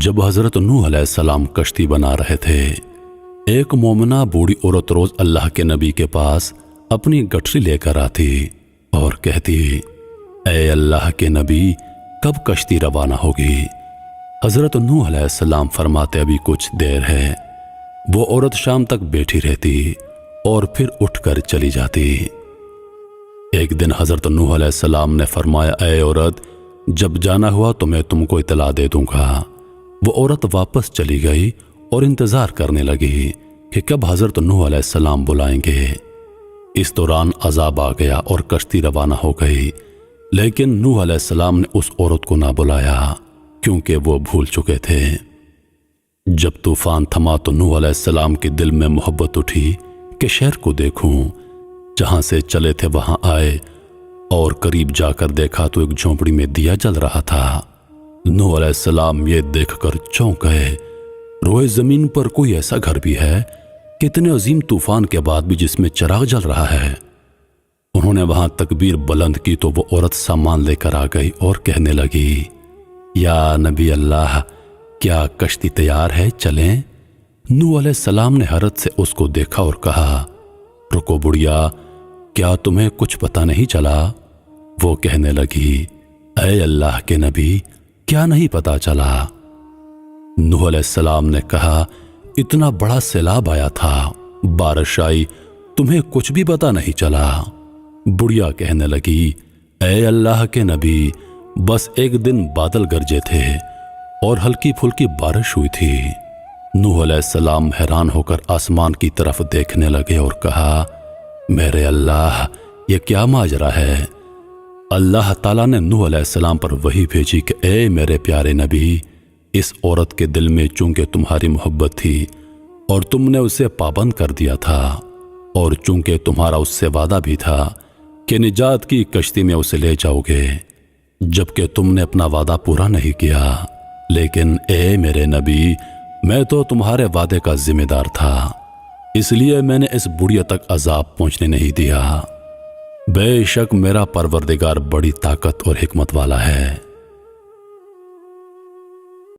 جب حضرت نوح علیہ السلام کشتی بنا رہے تھے، ایک مومنہ بوڑھی عورت روز اللہ کے نبی کے پاس اپنی گٹھری لے کر آتی اور کہتی، اے اللہ کے نبی، کب کشتی روانہ ہوگی؟ حضرت نوح علیہ السلام فرماتے، ابھی کچھ دیر ہے۔ وہ عورت شام تک بیٹھی رہتی اور پھر اٹھ کر چلی جاتی۔ ایک دن حضرت نوح علیہ السلام نے فرمایا، اے عورت، جب جانا ہوا تو میں تم کو اطلاع دے دوں گا۔ وہ عورت واپس چلی گئی اور انتظار کرنے لگی کہ کب حضرت نوح علیہ السلام بلائیں گے۔ اس دوران عذاب آ گیا اور کشتی روانہ ہو گئی، لیکن نوح علیہ السلام نے اس عورت کو نہ بلایا کیونکہ وہ بھول چکے تھے۔ جب طوفان تھما تو نوح علیہ السلام کے دل میں محبت اٹھی کہ شہر کو دیکھوں۔ جہاں سے چلے تھے وہاں آئے اور قریب جا کر دیکھا تو ایک جھونپڑی میں دیا جل رہا تھا۔ نوح علیہ السلام یہ دیکھ کر چونک گئے، روئے زمین پر کوئی ایسا گھر بھی ہے کہ اتنے عظیم طوفان کے بعد بھی جس میں چراغ جل رہا ہے؟ انہوں نے وہاں تکبیر بلند کی تو وہ عورت سامان لے کر آ گئی اور کہنے لگی، یا نبی اللہ، کیا کشتی تیار ہے، چلیں؟ نوح علیہ السلام نے حیرت سے اس کو دیکھا اور کہا، رکو بڑھیا، کیا تمہیں کچھ پتہ نہیں چلا؟ وہ کہنے لگی، اے اللہ کے نبی، کیا نہیں پتا چلا؟ نوح علیہ السلام نے کہا، اتنا بڑا سیلاب آیا تھا، بارش آئی، تمہیں کچھ بھی پتا نہیں چلا؟ بڑھیا کہنے لگی، اے اللہ کے نبی، بس ایک دن بادل گرجے تھے اور ہلکی پھلکی بارش ہوئی تھی۔ نوح علیہ السلام حیران ہو کر آسمان کی طرف دیکھنے لگے اور کہا، میرے اللہ، یہ کیا ماجرا ہے؟ اللہ تعالیٰ نے نوح علیہ السلام پر وحی بھیجی کہ اے میرے پیارے نبی، اس عورت کے دل میں چونکہ تمہاری محبت تھی اور تم نے اسے پابند کر دیا تھا، اور چونکہ تمہارا اس سے وعدہ بھی تھا کہ نجات کی کشتی میں اسے لے جاؤ گے، جبکہ تم نے اپنا وعدہ پورا نہیں کیا، لیکن اے میرے نبی، میں تو تمہارے وعدے کا ذمہ دار تھا، اس لیے میں نے اس بڑھیا تک عذاب پہنچنے نہیں دیا۔ بے شک میرا پروردگار بڑی طاقت اور حکمت والا ہے۔